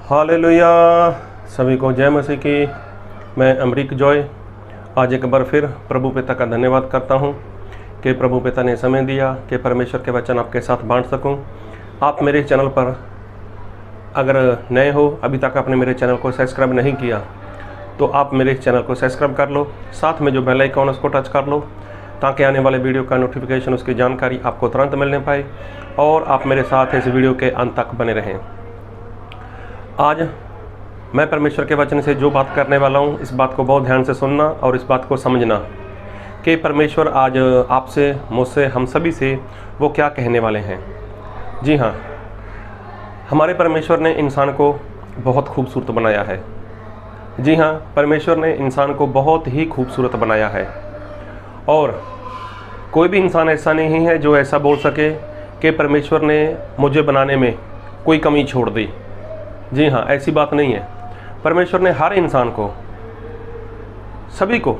Hallelujah. सभी को जय मसीह की। मैं अमरीक जॉय आज एक बार फिर प्रभु पिता का धन्यवाद करता हूँ कि प्रभु पिता ने समय दिया कि परमेश्वर के वचन आपके साथ बांट सकूँ। आप मेरे चैनल पर अगर नए हो, अभी तक आपने मेरे चैनल को सब्सक्राइब नहीं किया तो आप मेरे चैनल को सब्सक्राइब कर लो, साथ में जो बेल आइकन उसको टच कर लो ताकि आने वाले वीडियो का नोटिफिकेशन, उसकी जानकारी आपको तुरंत मिलने पाए और आप मेरे साथ इस वीडियो के अंत तक बने रहें। आज मैं परमेश्वर के वचन से जो बात करने वाला हूँ, इस बात को बहुत ध्यान से सुनना और इस बात को समझना कि परमेश्वर आज आपसे, मुझसे, हम सभी से वो क्या कहने वाले हैं। जी हाँ, हमारे परमेश्वर ने इंसान को बहुत खूबसूरत बनाया है। जी हाँ, परमेश्वर ने इंसान को बहुत ही खूबसूरत बनाया है और कोई भी इंसान ऐसा नहीं है जो ऐसा बोल सके कि परमेश्वर ने मुझे बनाने में कोई कमी छोड़ दी। जी हाँ, ऐसी बात नहीं है। परमेश्वर ने हर इंसान को, सभी को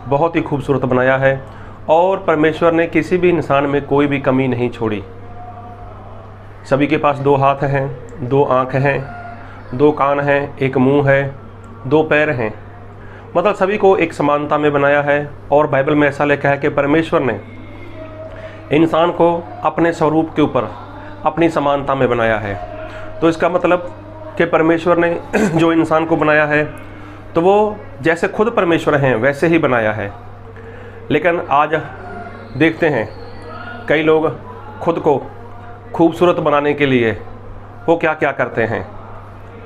बहुत ही खूबसूरत बनाया है और परमेश्वर ने किसी भी इंसान में कोई भी कमी नहीं छोड़ी। सभी के पास 2 हाथ हैं, 2 आँख हैं, 2 कान हैं, 1 मुंह है, 2 पैर हैं। मतलब सभी को एक समानता में बनाया है और बाइबल में ऐसा लिखा है कि परमेश्वर ने इंसान को अपने स्वरूप के ऊपर अपनी समानता में बनाया है। तो इसका मतलब कि परमेश्वर ने जो इंसान को बनाया है तो वो जैसे खुद परमेश्वर हैं वैसे ही बनाया है। लेकिन आज देखते हैं कई लोग खुद को खूबसूरत बनाने के लिए वो क्या क्या करते हैं।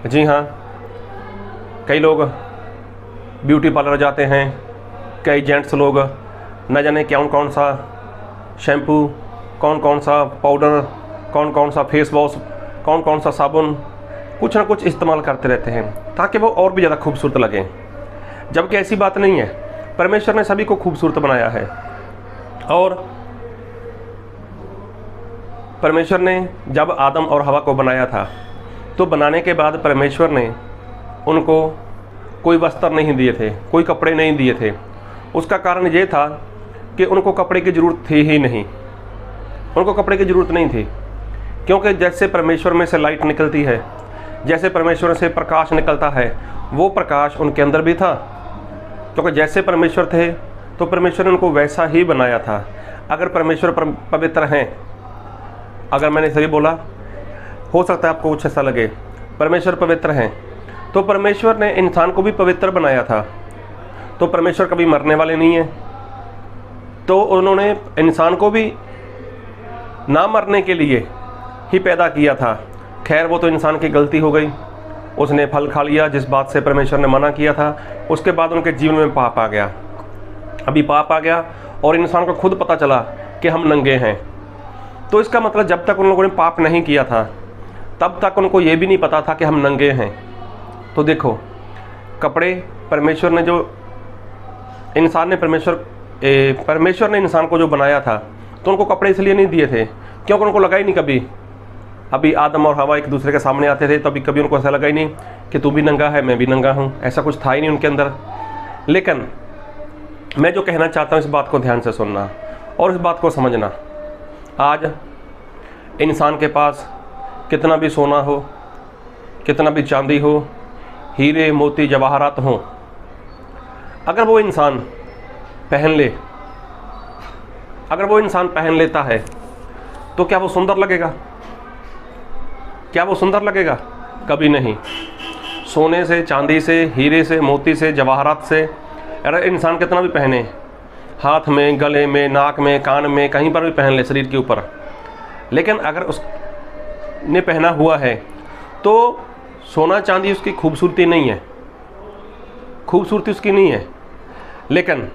जी हाँ, कई लोग ब्यूटी पार्लर जाते हैं, कई जेंट्स लोग न जाने कौन कौन सा शैम्पू, कौन कौन सा पाउडर, कौन कौन सा फेस वॉश, कौन कौन सा साबुन, कुछ ना कुछ इस्तेमाल करते रहते हैं ताकि वो और भी ज़्यादा खूबसूरत लगें। जबकि ऐसी बात नहीं है। परमेश्वर ने सभी को खूबसूरत बनाया है और परमेश्वर ने जब आदम और हवा को बनाया था तो बनाने के बाद परमेश्वर ने उनको कोई वस्त्र नहीं दिए थे, कोई कपड़े नहीं दिए थे। उसका कारण ये था कि उनको कपड़े की ज़रूरत थी ही नहीं। उनको कपड़े की ज़रूरत नहीं थी क्योंकि जैसे परमेश्वर में से लाइट निकलती है, जैसे परमेश्वर से प्रकाश निकलता है, वो प्रकाश उनके अंदर भी था। क्योंकि जैसे परमेश्वर थे तो परमेश्वर ने उनको वैसा ही बनाया था। अगर परमेश्वर पवित्र हैं, अगर मैंने सही बोला, हो सकता है आपको कुछ ऐसा लगे, परमेश्वर पवित्र हैं, तो परमेश्वर ने इंसान को भी पवित्र बनाया था। तो परमेश्वर कभी मरने वाले नहीं हैं, तो उन्होंने इंसान को भी ना मरने के लिए ही पैदा किया था। खैर, वो तो इंसान की गलती हो गई, उसने फल खा लिया जिस बात से परमेश्वर ने मना किया था। उसके बाद उनके जीवन में पाप आ गया। अभी पाप आ गया और इंसान को खुद पता चला कि हम नंगे हैं। तो इसका मतलब जब तक उन लोगों ने पाप नहीं किया था तब तक उनको ये भी नहीं पता था कि हम नंगे हैं। तो देखो, कपड़े परमेश्वर ने जो इंसान ने परमेश्वर ने इंसान को जो बनाया था तो उनको कपड़े इसलिए नहीं दिए थे क्योंकि उनको लगा ही नहीं कभी। अभी आदम और हवा एक दूसरे के सामने आते थे तो अभी कभी उनको ऐसा लगा ही नहीं कि तू भी नंगा है, मैं भी नंगा हूँ। ऐसा कुछ था ही नहीं उनके अंदर। लेकिन मैं जो कहना चाहता हूँ, इस बात को ध्यान से सुनना और इस बात को समझना। आज इंसान के पास कितना भी सोना हो, कितना भी चांदी हो, हीरे मोती जवाहरात हों, अगर वो इंसान पहन ले, अगर वो इंसान पहन लेता है तो क्या वो सुंदर लगेगा? क्या वो सुंदर लगेगा? कभी नहीं। सोने से, चांदी से, हीरे से, मोती से, जवाहरात से अगर इंसान कितना भी पहने, हाथ में, गले में, नाक में, कान में, कहीं पर भी पहन ले शरीर के ऊपर, लेकिन अगर उसने पहना हुआ है तो सोना चांदी उसकी खूबसूरती नहीं है, खूबसूरती उसकी नहीं है। लेकिन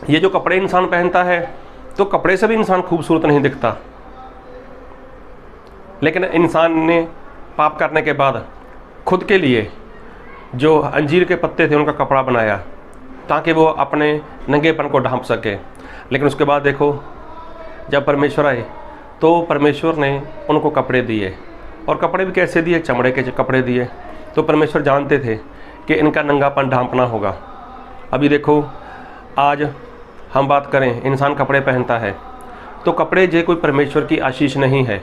ये जो कपड़े इंसान पहनता है तो कपड़े से भी इंसान खूबसूरत नहीं दिखता। लेकिन इंसान ने पाप करने के बाद खुद के लिए जो अंजीर के पत्ते थे उनका कपड़ा बनाया ताकि वो अपने नंगेपन को ढांप सके। लेकिन उसके बाद देखो, जब परमेश्वर आए तो परमेश्वर ने उनको कपड़े दिए, और कपड़े भी कैसे दिए? चमड़े के कपड़े दिए। तो परमेश्वर जानते थे कि इनका नंगापन ढांपना होगा। अभी देखो, आज हम बात करें, इंसान कपड़े पहनता है तो कपड़े जो कोई परमेश्वर की आशीष नहीं है।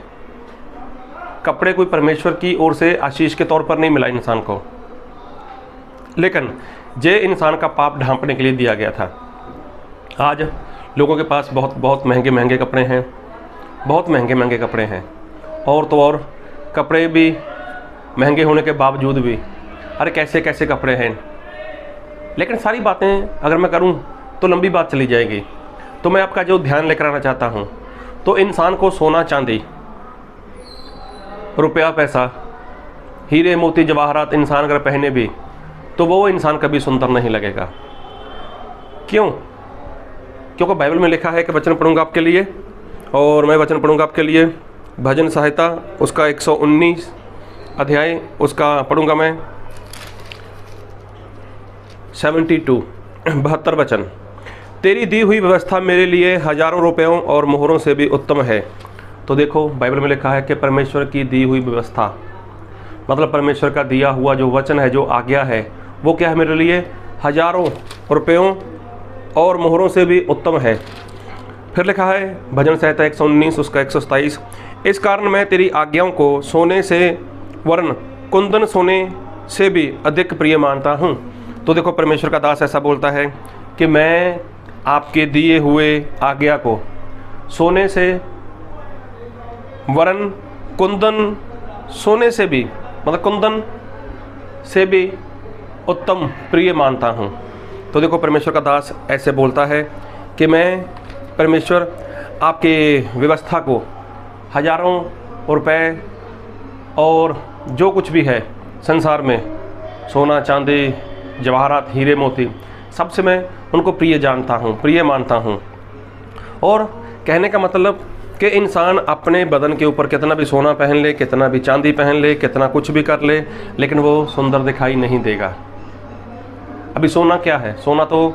कपड़े कोई परमेश्वर की ओर से आशीष के तौर पर नहीं मिला इंसान को, लेकिन ये इंसान का पाप ढांपने के लिए दिया गया था। आज लोगों के पास बहुत बहुत महंगे महंगे कपड़े हैं, बहुत महंगे महंगे कपड़े हैं, और तो और कपड़े भी महंगे होने के बावजूद भी अरे कैसे कैसे कपड़े हैं। लेकिन सारी बातें अगर मैं करूं तो लंबी बात चली जाएगी। तो मैं आपका जो ध्यान लेकर आना चाहता हूं, तो इंसान को सोना चांदी, रुपया पैसा, हीरे मोती जवाहरात इंसान अगर पहने भी तो वो इंसान कभी सुंदर नहीं लगेगा। क्यों? क्योंकि बाइबल में लिखा है कि वचन पढ़ूंगा आपके लिए, और मैं वचन पढ़ूंगा आपके लिए भजन संहिता उसका 119 अध्याय उसका पढ़ूंगा मैं 72 वचन। तेरी दी हुई व्यवस्था मेरे लिए हजारों रुपयों और मोहरों से भी उत्तम है। तो देखो बाइबल में लिखा है कि परमेश्वर की दी हुई व्यवस्था, मतलब परमेश्वर का दिया हुआ जो वचन है, जो आज्ञा है, वो क्या है मेरे लिए? हजारों रुपयों और मोहरों से भी उत्तम है। फिर लिखा है भजन संहिता 119 उसका 127, इस कारण मैं तेरी आज्ञाओं को सोने से वरन कुंदन सोने से भी अधिक प्रिय मानता हूँ। तो देखो परमेश्वर का दास ऐसा बोलता है कि मैं आपके दिए हुए आज्ञा को सोने से वरन कुंदन सोने से भी, मतलब कुंदन से भी उत्तम प्रिय मानता हूँ। तो देखो परमेश्वर का दास ऐसे बोलता है कि मैं परमेश्वर आपके व्यवस्था को हजारों रुपए और जो कुछ भी है संसार में, सोना चांदी जवाहरात हीरे मोती, सबसे मैं उनको प्रिय जानता हूँ, प्रिय मानता हूँ। और कहने का मतलब कि इंसान अपने बदन के ऊपर कितना भी सोना पहन ले, कितना भी चांदी पहन ले, कितना कुछ भी कर ले, लेकिन वो सुंदर दिखाई नहीं देगा। अभी सोना क्या है? सोना तो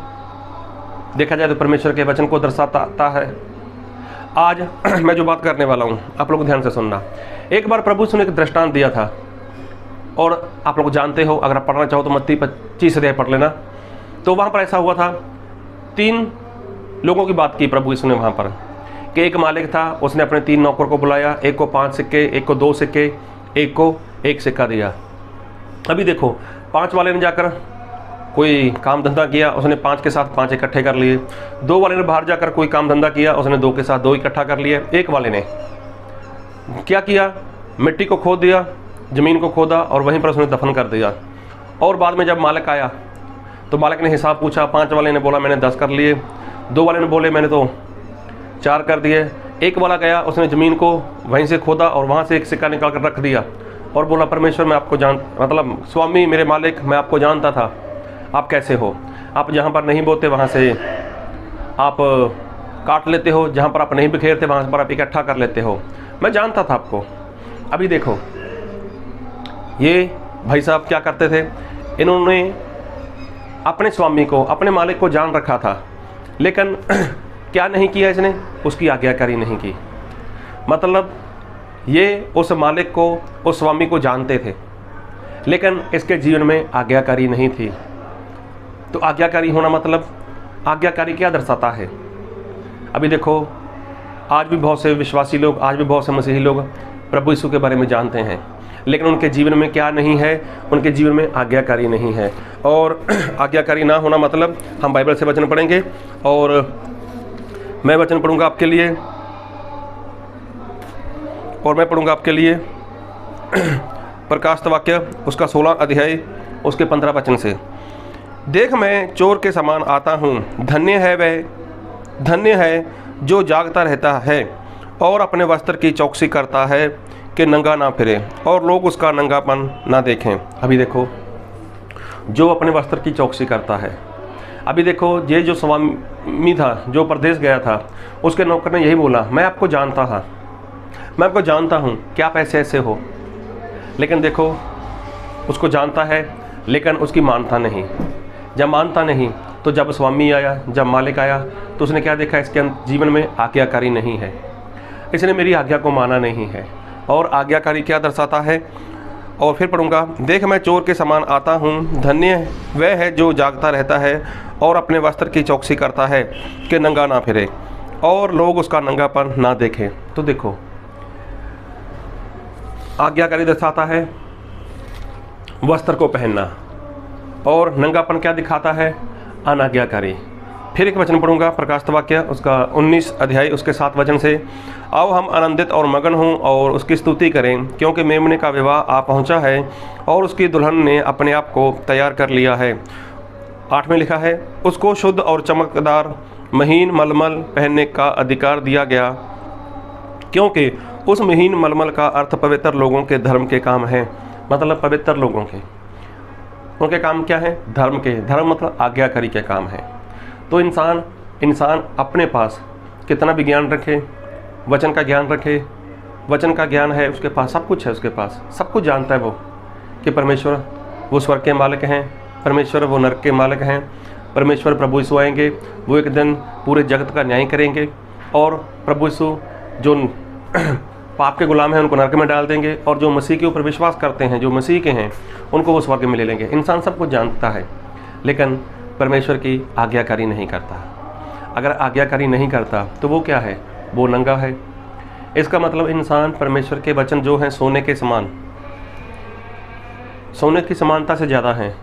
देखा जाए तो परमेश्वर के वचन को दर्शाता है। आज मैं जो बात करने वाला हूँ आप लोग ध्यान से सुनना। एक बार प्रभु यीशु ने एक दृष्टांत दिया था, और आप लोग जानते हो, अगर आप पढ़ना चाहो तो मत्ती 25 अध्याय पढ़ लेना। तो वहाँ पर ऐसा हुआ था, 3 लोगों की बात की प्रभु यीशु ने वहाँ पर, कि एक मालिक था, उसने अपने 3 नौकर को बुलाया, एक को 5 सिक्के, एक को 2 सिक्के, एक को 1 सिक्का दिया। अभी देखो 5 वाले ने जाकर कोई काम धंधा किया, उसने 5 के साथ 5 इकट्ठे कर लिए। 2 वाले ने बाहर जाकर कोई काम धंधा किया, उसने 2 के साथ 2 इकट्ठा कर लिए। 1 वाले ने क्या किया? मिट्टी को खोद दिया, ज़मीन को खोदा और वहीं पर उसने दफन कर दिया। और बाद में जब मालिक आया तो मालिक ने हिसाब पूछा। 5 वाले ने बोला मैंने 10 कर लिए, 2 वाले ने बोले मैंने तो 4 कर दिए। 1 वाला गया, उसने ज़मीन को वहीं से खोदा और वहाँ से 1 सिक्का निकाल कर रख दिया और बोला परमेश्वर मैं आपको मतलब स्वामी मेरे मालिक, मैं आपको जानता था, आप कैसे हो, आप जहाँ पर नहीं बोते वहाँ से आप काट लेते हो, जहाँ पर आप नहीं बिखेरते वहाँ पर आप इकट्ठा कर लेते हो, मैं जानता था आपको। अभी देखो ये भाई साहब क्या करते थे, इन्होंने अपने स्वामी को, अपने मालिक को जान रखा था, लेकिन क्या नहीं किया इसने? उसकी आज्ञाकारी नहीं की। मतलब ये उस मालिक को, उस स्वामी को जानते थे, लेकिन इसके जीवन में आज्ञाकारी नहीं थी। तो आज्ञाकारी होना मतलब, आज्ञाकारी क्या दर्शाता है? अभी देखो आज भी बहुत से विश्वासी लोग, आज भी बहुत से मसीही लोग प्रभु यीशु के बारे में जानते हैं, लेकिन उनके जीवन में क्या नहीं है? उनके जीवन में आज्ञाकारी नहीं है। और आज्ञाकारी ना होना मतलब, हम बाइबल से वचन पढ़ेंगे और मैं वचन पढ़ूंगा आपके लिए, और मैं पढ़ूंगा आपके लिए प्रकाशित वाक्य उसका 16 अध्याय उसके 15 वचन से। देख मैं चोर के समान आता हूँ, धन्य है जो जागता रहता है और अपने वस्त्र की चौकसी करता है कि नंगा ना फिरे और लोग उसका नंगापन ना देखें। अभी देखो जो अपने वस्त्र की चौकसी करता है। अभी देखो ये जो स्वामी था, जो परदेश गया था, उसके नौकर ने यही बोला मैं आपको जानता था, मैं आपको जानता हूँ कि आप ऐसे ऐसे हो। लेकिन देखो उसको जानता है लेकिन उसकी मानता नहीं। जब मानता नहीं तो जब स्वामी आया, जब मालिक आया तो उसने क्या देखा? इसके जीवन में आज्ञाकारी नहीं है, इसने मेरी आज्ञा को माना नहीं है। और आज्ञाकारी क्या दर्शाता है? और फिर पढ़ूंगा, देख मैं चोर के समान आता हूँ, धन्य वह है जो जागता रहता है और अपने वस्त्र की चौकसी करता है कि नंगा ना फिरे और लोग उसका नंगापन ना देखें। तो देखो आज्ञाकारी दर्शाता है वस्त्र को पहनना, और नंगापन क्या दिखाता है? अनाज्ञाकारी। फिर एक वचन पढ़ूंगा, प्रकाशित वाक्य उसका 19 अध्याय उसके 7 वचन से। आओ हम आनंदित और मगन हों और उसकी स्तुति करें, क्योंकि मेमने का विवाह आ पहुंचा है और उसकी दुल्हन ने अपने आप को तैयार कर लिया है। 8 में लिखा है, उसको शुद्ध और चमकदार महीन मलमल पहनने का अधिकार दिया गया, क्योंकि उस महीन मलमल का अर्थ पवित्र लोगों के धर्म के काम है। मतलब पवित्र लोगों के, उनके काम क्या है? धर्म के। धर्म मतलब आज्ञाकारी के काम है। तो इंसान अपने पास कितना भी ज्ञान रखे, वचन का ज्ञान रखे, वचन का ज्ञान है उसके पास, सब कुछ है उसके पास, सब कुछ जानता है वो कि परमेश्वर वो स्वर्ग के मालिक हैं, परमेश्वर वो नरक के मालिक हैं, परमेश्वर प्रभु यीशु आएंगे, वो एक दिन पूरे जगत का न्याय करेंगे, और प्रभु यीशु जो पाप के गुलाम हैं उनको नरक में डाल देंगे, और जो मसीह के ऊपर विश्वास करते हैं, जो मसीह के हैं, उनको वो स्वर्ग में ले लेंगे। इंसान सब कुछ जानता है, लेकिन परमेश्वर की आज्ञाकारी नहीं करता। अगर आज्ञाकारी नहीं करता तो वो क्या है? वो नंगा है। इसका मतलब इंसान परमेश्वर के वचन जो हैं सोने के समान, सोने की समानता से ज़्यादा हैं।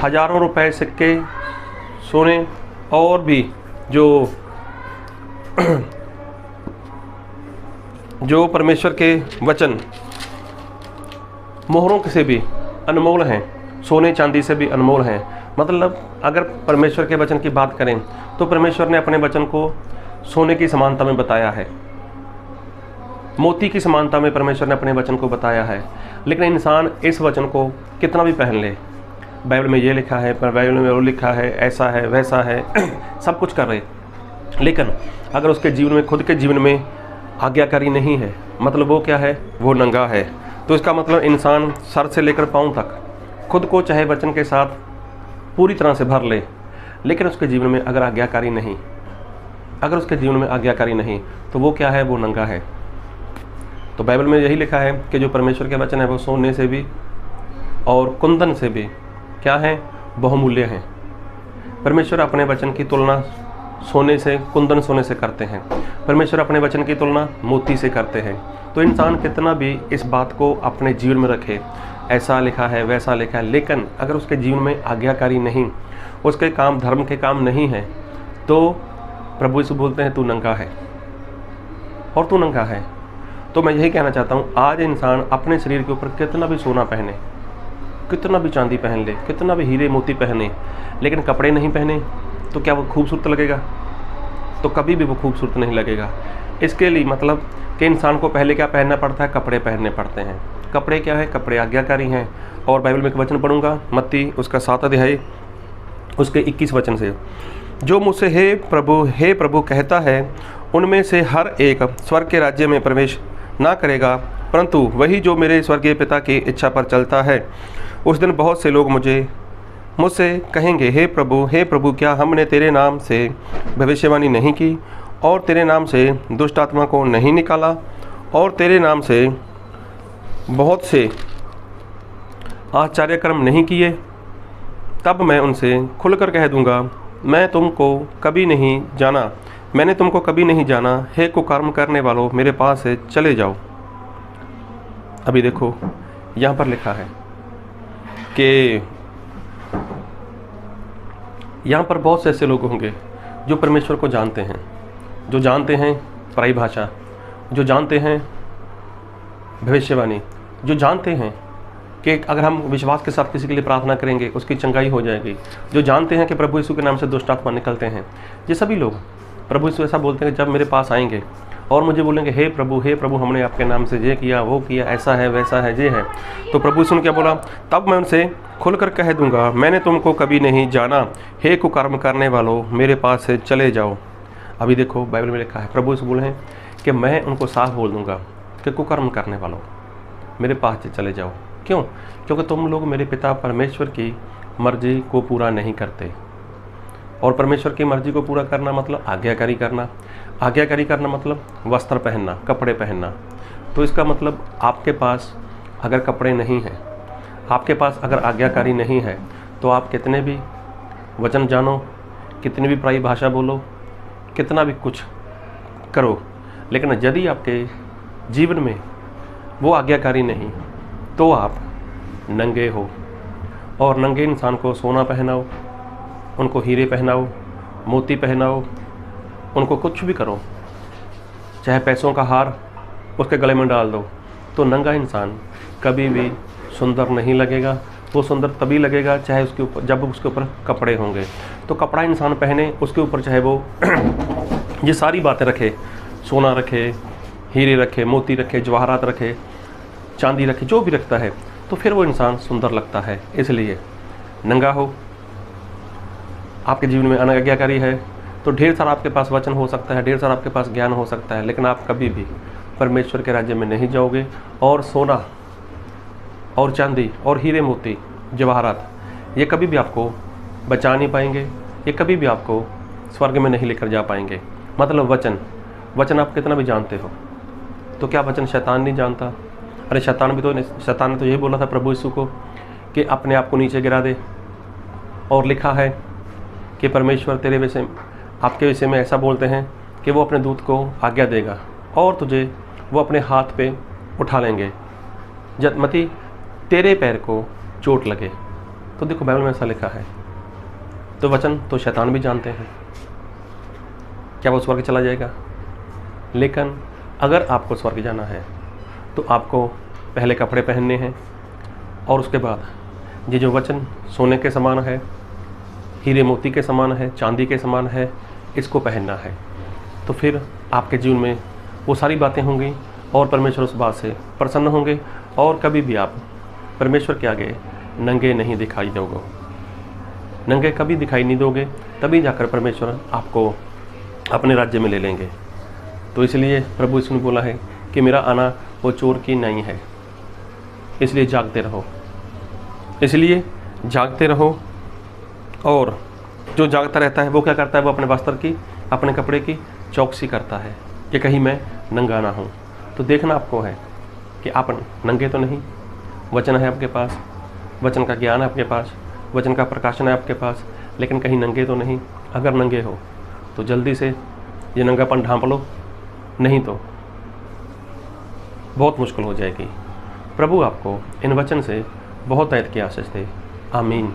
हजारों रुपए सिक्के सोने और भी जो परमेश्वर के वचन मोहरों से भी अनमोल हैं, सोने चांदी से भी अनमोल हैं। मतलब अगर परमेश्वर के वचन की बात करें तो परमेश्वर ने अपने वचन को सोने की समानता में बताया है, मोती की समानता में परमेश्वर ने अपने वचन को बताया है। लेकिन इंसान इस वचन को कितना भी पहन ले, बाइबल में ये लिखा है, पर बाइबल में वो लिखा है, ऐसा है वैसा है सब कुछ कर रहे, लेकिन अगर उसके जीवन में, खुद के जीवन में आज्ञाकारी नहीं है, मतलब वो क्या है? वो नंगा है। तो इसका मतलब इंसान सर से लेकर पाँव तक खुद को चाहे वचन के साथ पूरी तरह से भर ले, लेकिन उसके जीवन में अगर आज्ञाकारी नहीं, अगर उसके जीवन में आज्ञाकारी नहीं तो वो क्या है? वो नंगा है। तो बाइबल में यही लिखा है कि जो परमेश्वर के वचन है वो सोने से भी और कुंदन से भी क्या है? बहुमूल्य हैं। परमेश्वर अपने वचन की तुलना सोने से, कुंदन सोने से करते हैं। परमेश्वर अपने वचन की तुलना मोती से करते हैं। तो इंसान कितना भी इस बात को अपने जीवन में रखे, ऐसा लिखा है वैसा लिखा है, लेकिन अगर उसके जीवन में आज्ञाकारी नहीं, उसके काम धर्म के काम नहीं है, तो प्रभु यीशु बोलते हैं तू नंगा है, और तू नंगा है। तो मैं यही कहना चाहता हूँ, आज इंसान अपने शरीर के ऊपर कितना भी सोना पहने, कितना भी चांदी पहन ले, कितना भी हीरे मोती पहने, लेकिन कपड़े नहीं पहने तो क्या वो खूबसूरत लगेगा? तो कभी भी वो खूबसूरत नहीं लगेगा। इसके लिए मतलब कि इंसान को पहले क्या पहनना पड़ता है? कपड़े पहनने पड़ते हैं। कपड़े क्या है? कपड़े आज्ञाकारी हैं। और बाइबल में एक वचन पढ़ूंगा, मत्ती उसका 7 अध्याय उसके 21 वचन से। जो मुझसे हे प्रभु कहता है, उनमें से हर एक स्वर्ग के राज्य में प्रवेश ना करेगा, परंतु वही जो मेरे स्वर्गीय पिता की इच्छा पर चलता है। उस दिन बहुत से लोग मुझसे कहेंगे, हे प्रभु, क्या हमने तेरे नाम से भविष्यवाणी नहीं की, और तेरे नाम से दुष्ट आत्मा को नहीं निकाला, और तेरे नाम से बहुत से आश्चर्य कर्म नहीं किए? तब मैं उनसे खुलकर कह दूंगा, मैंने तुमको कभी नहीं जाना। हे कुकर्म करने वालों, मेरे पास से चले जाओ। अभी देखो यहाँ पर लिखा है कि यहाँ पर बहुत से ऐसे लोग होंगे जो परमेश्वर को जानते हैं, जो जानते हैं पराई भाषा, जो जानते हैं भविष्यवाणी, जो जानते हैं कि अगर हम विश्वास के साथ किसी के लिए प्रार्थना करेंगे उसकी चंगाई हो जाएगी, जो जानते हैं कि प्रभु यीशु के नाम से दुष्ट आत्मा निकलते हैं। ये सभी लोग प्रभु यीशु ऐसा बोलते हैं कि जब मेरे पास आएंगे और मुझे बोलेंगे, हे प्रभु, हमने आपके नाम से ये किया वो किया, ऐसा है वैसा है ये है, तो प्रभु यीशु ने क्या बोला? तब मैं उनसे खुलकर कह दूंगा, मैंने तुमको कभी नहीं जाना। हे कुकर्म करने वालों, मेरे पास से चले जाओ। अभी देखो बाइबल में लिखा है, प्रभु यीशु बोले हैं कि मैं उनको साफ बोल दूंगा कि कुकर्म करने वालों, मेरे पास से चले जाओ। क्यों? क्योंकि तुम लोग मेरे पिता परमेश्वर की मर्जी को पूरा नहीं करते। और परमेश्वर की मर्जी को पूरा करना मतलब आज्ञाकारी करना। आज्ञाकारी करना मतलब वस्त्र पहनना, कपड़े पहनना। तो इसका मतलब आपके पास अगर कपड़े नहीं हैं, आपके पास अगर आज्ञाकारी नहीं है, तो आप कितने भी वचन जानो, कितनी भी पराई भाषा बोलो, कितना भी कुछ करो, लेकिन यदि आपके जीवन में वो आज्ञाकारी नहीं, तो आप नंगे हो। और नंगे इंसान को सोना पहनाओ, उनको हीरे पहनाओ, मोती पहनाओ, उनको कुछ भी करो, चाहे पैसों का हार उसके गले में डाल दो, तो नंगा इंसान कभी भी सुंदर नहीं लगेगा। वो सुंदर तभी लगेगा चाहे उसके ऊपर, जब उसके ऊपर कपड़े होंगे। तो कपड़ा इंसान पहने, उसके ऊपर चाहे वो ये सारी बातें रखे, सोना रखे, हीरे रखे, मोती रखे, जवाहरात रखे, चांदी रखे, जो भी रखता है, तो फिर वो इंसान सुंदर लगता है। इसलिए नंगा हो। आपके जीवन में अनाज्ञाकारी है तो ढेर सारा आपके पास वचन हो सकता है, ढेर सारा आपके पास ज्ञान हो सकता है, लेकिन आप कभी भी परमेश्वर के राज्य में नहीं जाओगे। और सोना और चांदी और हीरे मोती जवाहरात ये कभी भी आपको बचा नहीं पाएंगे, ये कभी भी आपको स्वर्ग में नहीं लेकर जा पाएंगे। मतलब वचन आप कितना भी जानते हो, तो क्या वचन शैतान नहीं जानता? अरे शैतान ने तो यही बोला था प्रभु यीशु को कि अपने आप को नीचे गिरा दे। और लिखा है कि परमेश्वर तेरे विषय, आपके विषय में ऐसा बोलते हैं कि वो अपने दूत को आज्ञा देगा और तुझे वो अपने हाथ पे उठा लेंगे, मती तेरे पैर को चोट लगे। तो देखो बाइबल में ऐसा लिखा है। तो वचन तो शैतान भी जानते हैं, क्या वो स्वर्ग चला जाएगा? लेकिन अगर आपको स्वर्ग जाना है तो आपको पहले कपड़े पहनने हैं, और उसके बाद ये जो वचन सोने के समान है, हीरे मोती के समान है, चांदी के समान है, इसको पहनना है। तो फिर आपके जीवन में वो सारी बातें होंगी और परमेश्वर उस बात से प्रसन्न होंगे, और कभी भी आप परमेश्वर के आगे नंगे नहीं दिखाई दोगे। नंगे कभी दिखाई नहीं दोगे, तभी जाकर परमेश्वर आपको अपने राज्य में ले लेंगे। तो इसलिए प्रभु यीशु ने बोला है कि मेरा आना वो चोर की नहीं है, इसलिए जागते रहो। इसलिए जागते रहो। और जो जागता रहता है वो क्या करता है? वो अपने वस्त्र की, अपने कपड़े की चौकसी करता है कि कहीं मैं नंगा ना हूँ। तो देखना आपको है कि आप नंगे तो नहीं। वचन है आपके पास, वचन का ज्ञान है आपके पास, वचन का प्रकाशन है आपके पास, लेकिन कहीं नंगे तो नहीं। अगर नंगे हो तो जल्दी से ये नंगापन ढांप लो, नहीं तो बहुत मुश्किल हो जाएगी। प्रभु आपको इन वचन से बहुत ऐत की आशीष दे। आमीन।